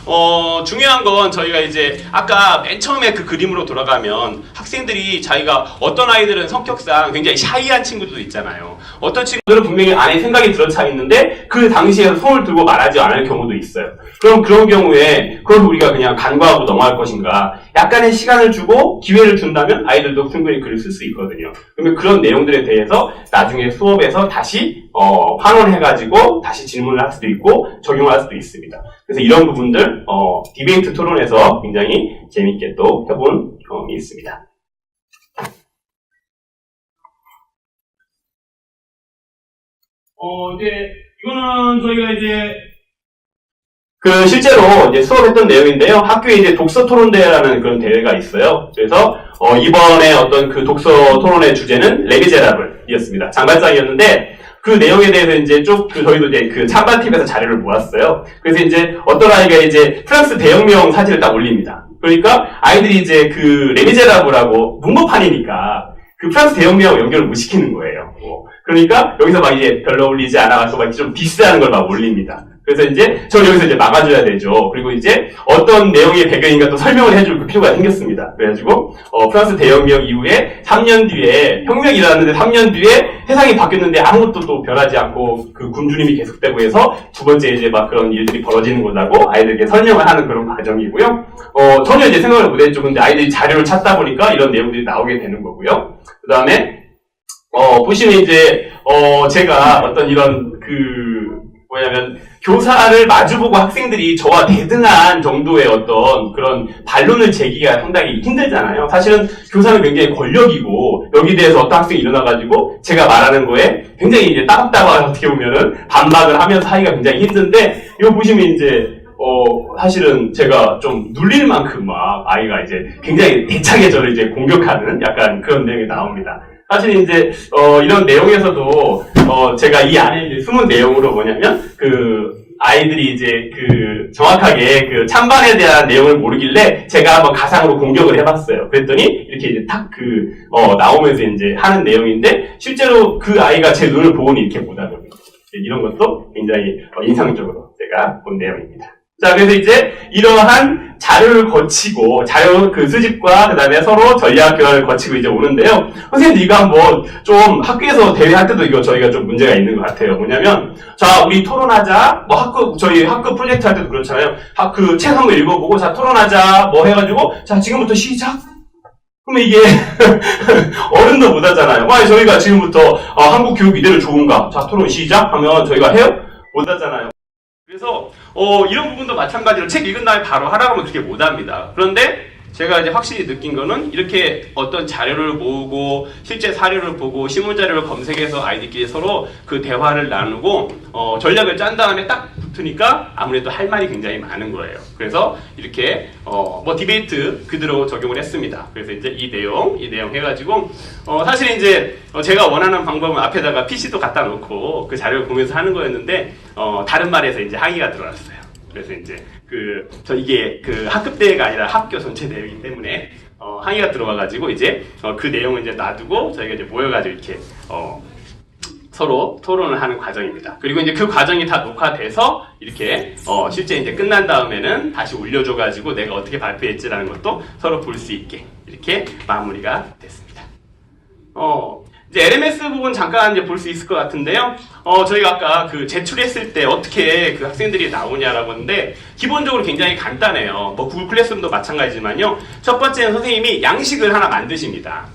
Speaker 1: 중요한 건 저희가 이제 아까 맨 처음에 그 그림으로 돌아가면 학생들이 자기가 어떤 아이들은 성격상 굉장히 샤이한 친구들도 있잖아요. 어떤 친구들은 분명히 안에 생각이 들어차 있는데 그 당시에 손을 들고 말하지 않을 경우도 있어요. 그럼 그런 경우에 그걸 우리가 그냥 간과하고 넘어갈 것인가? 약간의 시간을 주고 기회를 준다면 아이들도 충분히 글을 쓸 수 있거든요. 그러면 그런 내용들에 대해서 나중에 수업에서 다시 환원해가지고 다시 질문을 할 수도 있고 적용을 할 수도 있습니다. 그래서 이런 부분들 디베이트 토론에서 굉장히 재밌게 또 해본 경험이 있습니다. 이제 이거는 저희가 이제 실제로 이제 수업했던 내용인데요. 학교에 이제 독서 토론대회라는 그런 대회가 있어요. 그래서 이번에 어떤 그 독서 토론의 주제는 레미제라블이었습니다. 장발장이었는데 그 내용에 대해서 이제 쭉 저희도 이제 그 찬반팀에서 자료를 모았어요. 그래서 이제 어떤 아이가 이제 프랑스 대혁명 사진을 딱 올립니다. 그러니까 아이들이 이제 그 레미제라블하고 문법판이니까 그 프랑스 대혁명 연결을 못 시키는 거예요. 그러니까 여기서 막 이제 별로 올리지 않아서 막 좀 디스하는 걸 막 올립니다. 그래서 이제 저는 여기서 이제 막아줘야 되죠. 그리고 이제 어떤 내용의 배경인가 또 설명을 해줄 그 필요가 생겼습니다. 그래가지고 프랑스 대혁명 이후에 3년 뒤에 혁명이 일어났는데 3년 뒤에 세상이 바뀌었는데 아무것도 또 변하지 않고 그 굶주림이 계속되고 해서 두 번째 이제 막 그런 일들이 벌어지는 거라고 아이들에게 설명을 하는 그런 과정이고요. 전혀 이제 생각을 못했죠. 근데 아이들이 자료를 찾다 보니까 이런 내용들이 나오게 되는 거고요. 그 다음에 보시면 이제 제가 어떤 이런 뭐냐면 교사를 마주보고 학생들이 저와 대등한 정도의 어떤 그런 반론을 제기가 상당히 힘들잖아요. 사실은 교사는 굉장히 권력이고 여기에 대해서 어떤 학생이 일어나가지고 제가 말하는 거에 굉장히 이제 따박따박 어떻게 보면은 반박을 하면서 하기가 굉장히 힘든데 이거 보시면 이제 사실은 제가 좀 눌릴 만큼 막 아이가 이제 굉장히 대차게 저를 이제 공격하는 약간 그런 내용이 나옵니다. 사실 이제 이런 내용에서도 제가 이 안에 이제 숨은 내용으로 뭐냐면 아이들이 이제 정확하게 찬반에 대한 내용을 모르길래 제가 한번 가상으로 공격을 해봤어요. 그랬더니 이렇게 이제 탁 나오면서 이제 하는 내용인데 실제로 그 아이가 제 눈을 보고는 이렇게 보다더라고요. 이런 것도 굉장히 인상적으로 제가 본 내용입니다. 자, 그래서 이제 이러한 자료를 거치고 자료 수집과 그다음에 서로 전략 교환을 거치고 이제 오는데요. 선생님 이거 한번 좀 학교에서 대회할 때도 이거 저희가 좀 문제가 있는 것 같아요. 뭐냐면 자, 우리 토론하자. 저희 학교 프로젝트 할 때도 그렇잖아요. 책 한번 읽어보고 자, 토론하자. 뭐 해가지고 자, 지금부터 시작. 그러면 이게 어른도 못 하잖아요. 저희가 지금부터 한국 교육 이대로 좋은가? 자, 토론 시작 하면 저희가 해요? 못 하잖아요. 그래서 이런 부분도 마찬가지로 책 읽은 다음에 바로 하라고 하면 그렇게 못합니다. 그런데 제가 이제 확실히 느낀 거는 이렇게 어떤 자료를 모으고 실제 사료를 보고 신문 자료를 검색해서 아이들끼리 서로 그 대화를 나누고 전략을 짠 다음에 딱 붙으니까 아무래도 할 말이 굉장히 많은 거예요. 그래서 이렇게 디베이트 그대로 적용을 했습니다. 그래서 이제 이 내용 해가지고 사실 이제 제가 원하는 방법은 앞에다가 PC도 갖다 놓고 그 자료를 보면서 하는 거였는데 다른 말에서 이제 항의가 들어왔어요. 그래서 이제 이게 학급 대회가 아니라 학교 전체 대회이기 때문에 항의가 들어와가지고 이제 그 내용을 이제 놔두고 저희가 이제 모여가지고 이렇게 서로 토론을 하는 과정입니다. 그리고 이제 그 과정이 다 녹화돼서 이렇게 실제 이제 끝난 다음에는 다시 올려줘가지고 내가 어떻게 발표했지라는 것도 서로 볼 수 있게 이렇게 마무리가 됐습니다. 이제 LMS 부분 잠깐 이제 볼 수 있을 것 같은데요. 저희가 아까 제출했을 때 어떻게 학생들이 나오냐라고 하는데 기본적으로 굉장히 간단해요. 구글 클래스룸도 마찬가지지만요. 첫 번째는 선생님이 양식을 하나 만드십니다.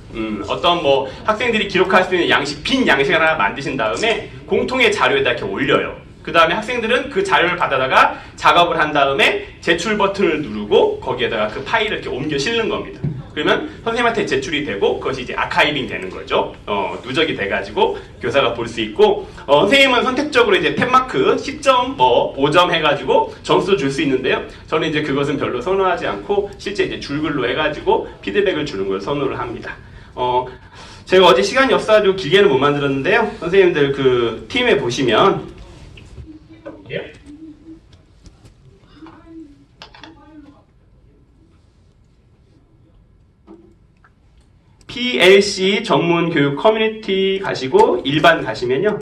Speaker 1: 어떤 학생들이 기록할 수 있는 빈 양식을 하나 만드신 다음에 공통의 자료에다 이렇게 올려요. 그 다음에 학생들은 그 자료를 받아다가 작업을 한 다음에 제출 버튼을 누르고 거기에다가 그 파일을 이렇게 옮겨 실는 겁니다. 그러면 선생님한테 제출이 되고 그것이 이제 아카이빙 되는 거죠. 누적이 돼가지고 교사가 볼 수 있고 선생님은 선택적으로 이제 탭마크 10점 5점 해가지고 점수 줄 수 있는데요. 저는 이제 그것은 별로 선호하지 않고 실제 이제 줄글로 해가지고 피드백을 주는 걸 선호를 합니다. 제가 어제 시간이 없어가지고 길게는 못 만들었는데요. 선생님들 팀에 보시면 PLC 전문 교육 커뮤니티 가시고 일반 가시면요.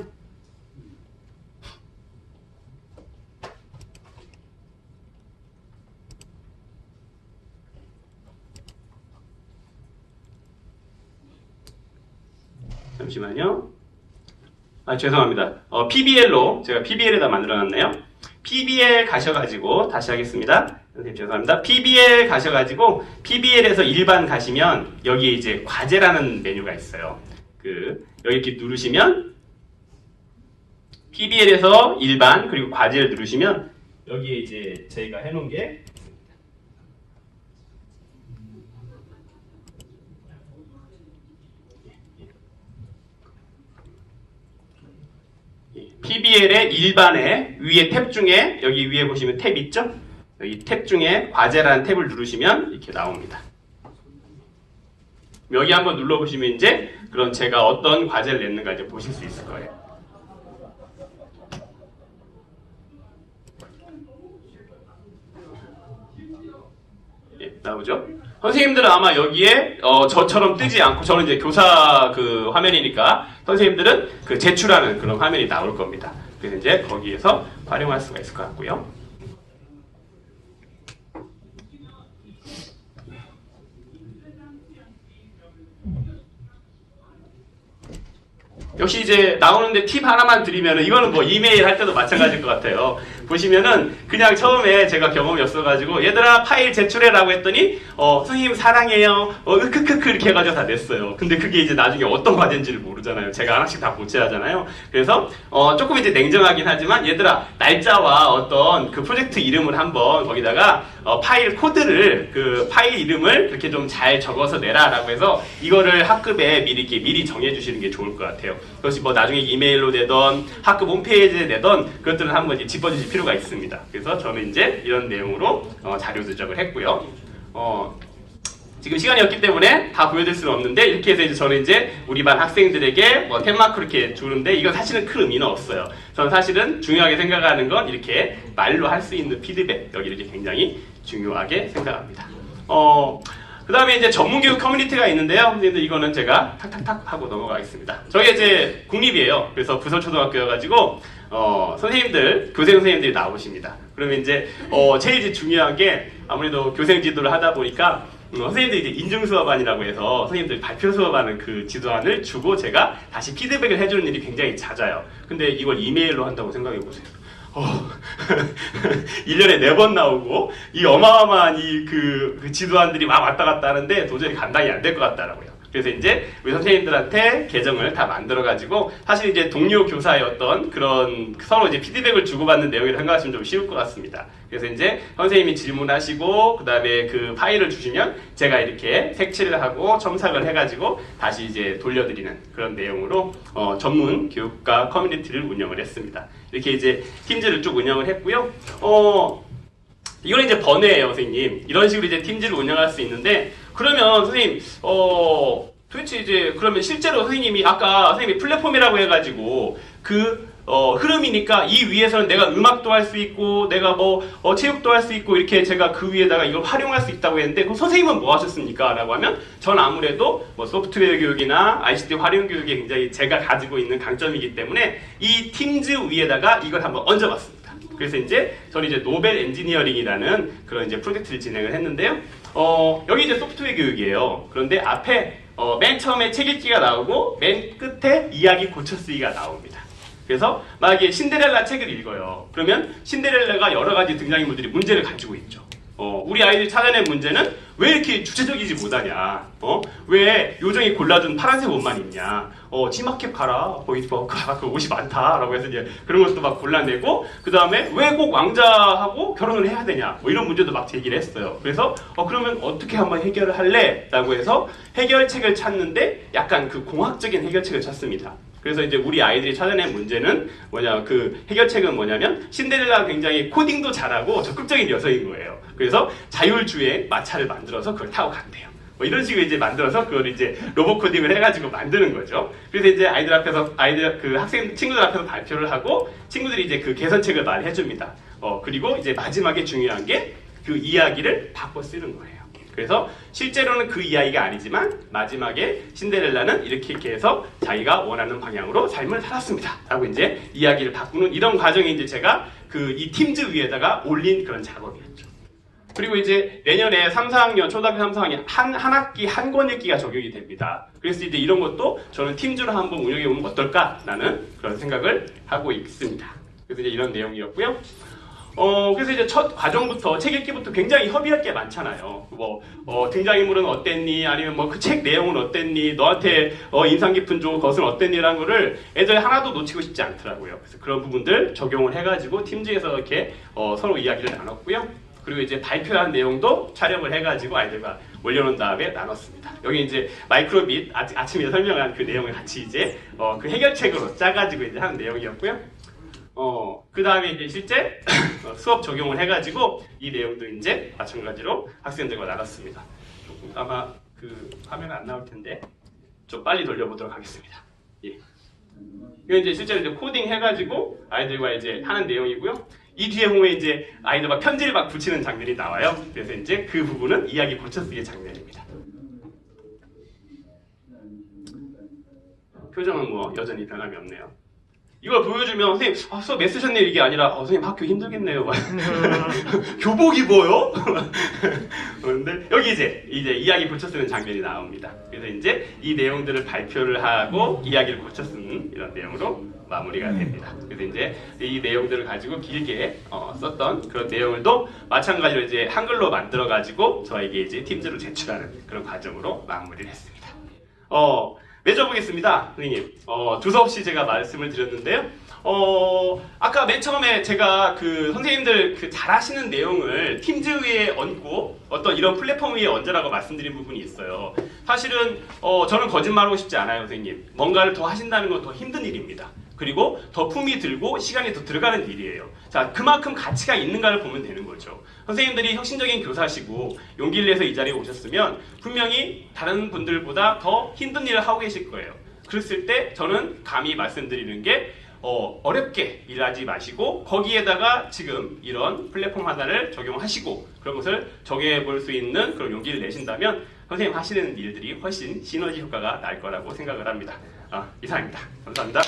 Speaker 1: 잠시만요. 죄송합니다. PBL로 제가 PBL에다 만들어놨네요. PBL 가셔가지고 다시 하겠습니다. 선생님 죄송합니다. PBL 가셔가지고 PBL에서 일반 가시면 여기에 이제 과제라는 메뉴가 있어요. 여기 이렇게 누르시면 PBL에서 일반 그리고 과제를 누르시면 여기에 이제 저희가 해놓은 게 PBL의 일반의 위에 탭 중에 여기 위에 보시면 탭 있죠? 여기 탭 중에 과제라는 탭을 누르시면 이렇게 나옵니다. 여기 한번 눌러보시면 이제 그럼 제가 어떤 과제를 냈는가 이제 보실 수 있을 거예요. 나오죠? 선생님들은 아마 여기에 저처럼 뜨지 않고 저는 이제 교사 화면이니까 선생님들은 그 제출하는 그런 화면이 나올 겁니다. 그래서 이제 거기에서 활용할 수가 있을 것 같고요. 역시 이제 나오는데 팁 하나만 드리면은 이거는 뭐 이메일 할 때도 마찬가지일 것 같아요. 보시면은 그냥 처음에 제가 경험이 없어가지고 얘들아 파일 제출해라고 했더니 선생님 사랑해요 크크크 이렇게 해가지고 다 냈어요. 근데 그게 이제 나중에 어떤 과제인지를 모르잖아요. 제가 하나씩 다 고쳐야하잖아요. 그래서 조금 이제 냉정하긴 하지만 얘들아 날짜와 어떤 그 프로젝트 이름을 한번 거기다가 파일 코드를 그 파일 이름을 그렇게 좀 잘 적어서 내라라고 해서 이거를 학급에 미리 정해주시는 게 좋을 것 같아요. 그것이 뭐 나중에 이메일로 내던 학급 홈페이지에 내던 그것들은 한번 이제 짚어주실 필요가 있습니다. 그래서 저는 이제 이런 내용으로 자료 조작을 했고요. 지금 시간이 없기 때문에 다 보여드릴 수는 없는데 이렇게 해서 이제 저는 이제 우리 반 학생들에게 뭐 템마크 이렇게 주는데 이건 사실은 큰 의미는 없어요. 저는 사실은 중요하게 생각하는 건 이렇게 말로 할 수 있는 피드백 여기 이렇게 굉장히 중요하게 생각합니다. 그 다음에 이제 전문교육 커뮤니티가 있는데요. 선생님들 이거는 제가 탁탁탁 하고 넘어가겠습니다. 저게 이제 국립이에요. 그래서 부설초등학교여가지고 선생님들, 교생 선생님들이 나오십니다. 그러면 이제 제일 이제 중요한 게 아무래도 교생 지도를 하다 보니까 선생님들이 이제 인증 수업안이라고 해서 선생님들 발표 수업하는 그 지도안을 주고 제가 다시 피드백을 해주는 일이 굉장히 잦아요. 근데 이걸 이메일로 한다고 생각해 보세요. 1년에 4번 나오고 이 어마어마한 그 지도안들이 막 왔다 갔다 하는데 도저히 감당이 안 될 것 같더라고요. 그래서 이제 우리 선생님들한테 계정을 다 만들어가지고 사실 이제 동료 교사의 어떤 그런 서로 이제 피드백을 주고받는 내용이라고 생각하시면 좀 쉬울 것 같습니다. 그래서 이제 선생님이 질문하시고 그 다음에 그 파일을 주시면 제가 이렇게 색칠을 하고 첨삭을 해가지고 다시 이제 돌려드리는 그런 내용으로 전문 교육과 커뮤니티를 운영을 했습니다. 이렇게 이제 팀즈를 쭉 운영을 했고요. 이건 이제 번외예요, 선생님. 이런 식으로 이제 팀즈를 운영할 수 있는데 그러면 선생님 도대체 이제 그러면 실제로 선생님이 아까 선생님이 플랫폼이라고 해가지고 그 흐름이니까 이 위에서는 내가 음악도 할 수 있고 내가 뭐 체육도 할 수 있고 이렇게 제가 그 위에다가 이걸 활용할 수 있다고 했는데 그럼 선생님은 뭐 하셨습니까? 라고 하면 전 아무래도 뭐 소프트웨어 교육이나 ICT 활용 교육이 굉장히 제가 가지고 있는 강점이기 때문에 이 팀즈 위에다가 이걸 한번 얹어봤습니다. 그래서 이제 저는 이제 노벨 엔지니어링이라는 그런 이제 프로젝트를 진행을 했는데요. 여기 이제 소프트웨어 교육이에요. 그런데 앞에 맨 처음에 책 읽기가 나오고 맨 끝에 이야기 고쳐쓰기가 나옵니다. 그래서 만약에 신데렐라 책을 읽어요. 그러면 신데렐라가 여러 가지 등장인물들이 문제를 가지고 있죠. 우리 아이들이 찾아낸 문제는 왜 이렇게 주체적이지 못하냐? 왜 요정이 골라준 파란색 옷만 입냐? 치마캡 가라. 거기 그 옷이 많다라고 해서 이제 그런 것도 막 골라내고 그 다음에 왜 꼭 왕자하고 결혼을 해야 되냐? 뭐 이런 문제도 막 제기를 했어요. 그래서 그러면 어떻게 한번 해결을 할래? 라고 해서 해결책을 찾는데 약간 그 공학적인 해결책을 찾습니다. 그래서 이제 우리 아이들이 찾아낸 문제는 그 해결책은 뭐냐면 신데렐라가 굉장히 코딩도 잘하고 적극적인 여성인 거예요. 그래서 자율주행 마차를 만들어서 그걸 타고 간대요. 뭐 이런 식으로 이제 만들어서 그걸 이제 로봇 코딩을 해가지고 만드는 거죠. 그래서 이제 아이들 그 친구들 앞에서 발표를 하고 친구들이 이제 그 개선책을 말해줍니다. 그리고 이제 마지막에 중요한 게 그 이야기를 바꿔 쓰는 거예요. 그래서 실제로는 그 이야기가 아니지만 마지막에 신데렐라는 이렇게 해서 자기가 원하는 방향으로 삶을 살았습니다. 라고 이제 이야기를 바꾸는 이런 과정이 이제 제가 이 팀즈 위에다가 올린 그런 작업이었죠. 그리고 이제 내년에 3, 4학년, 초등학교 3, 4학년 한 학기 한 권 읽기가 적용이 됩니다. 그래서 이제 이런 것도 저는 팀즈로 한번 운영해 보면 어떨까라는 그런 생각을 하고 있습니다. 그래서 이제 이런 내용이었고요. 그래서 이제 첫 과정부터 책 읽기부터 굉장히 협의할 게 많잖아요. 등장인물은 어땠니? 아니면 뭐 그 책 내용은 어땠니? 너한테 인상 깊은 것은 어땠니라는 거를 애들 하나도 놓치고 싶지 않더라고요. 그래서 그런 부분들 적용을 해가지고 팀즈에서 이렇게 서로 이야기를 나눴고요. 그리고 이제 발표한 내용도 촬영을 해가지고 아이들과 올려놓은 다음에 나눴습니다. 여기 이제 마이크로빗 아침에 설명한 그 내용을 같이 이제 그 해결책으로 짜가지고 이제 하는 내용이었고요. 그 다음에 이제 실제 수업 적용을 해가지고 이 내용도 이제 마찬가지로 학생들과 나눴습니다. 아마 그 화면 안 나올 텐데 좀 빨리 돌려보도록 하겠습니다. 예. 이거 이제 실제로 이제 코딩 해가지고 아이들과 이제 하는 내용이고요. 이 뒤에 보면 이제 아이들과 편지를 막 붙이는 장면이 나와요. 그래서 이제 그 부분은 이야기 고쳐쓰기 장면입니다. 표정은 뭐 여전히 변함이 없네요. 이걸 보여주면 선생님 수업 몇 쓰셨네요 이게 아니라 선생님 학교 힘들겠네요. 교복 입어요? 그런데 여기 이제 이야기 고쳐 쓰는 장면이 나옵니다. 그래서 이제 이 내용들을 발표를 하고 이야기를 고쳐 쓰는 이런 내용으로 마무리가 됩니다. 그래서 이제 이 내용들을 가지고 길게 썼던 그런 내용을도 마찬가지로 이제 한글로 만들어 가지고 저에게 이제 팀즈로 제출하는 그런 과정으로 마무리를 했습니다. 맺어보겠습니다, 선생님. 두 수없이 제가 말씀을 드렸는데요. 아까 맨 처음에 제가 그 선생님들 그 잘하시는 내용을 팀즈 위에 얹고 어떤 이런 플랫폼 위에 얹으라고 말씀드린 부분이 있어요. 사실은 저는 거짓말하고 싶지 않아요, 선생님. 뭔가를 더 하신다는 건 더 힘든 일입니다. 그리고 더 품이 들고 시간이 더 들어가는 일이에요. 자, 그만큼 가치가 있는가를 보면 되는 거죠. 선생님들이 혁신적인 교사시고 용기를 내서 이 자리에 오셨으면 분명히 다른 분들보다 더 힘든 일을 하고 계실 거예요. 그랬을 때 저는 감히 말씀드리는 게 어렵게 일하지 마시고 거기에다가 지금 이런 플랫폼 하나를 적용하시고 그런 것을 적용해 볼 수 있는 그런 용기를 내신다면 선생님 하시는 일들이 훨씬 시너지 효과가 날 거라고 생각을 합니다. 이상입니다. 감사합니다.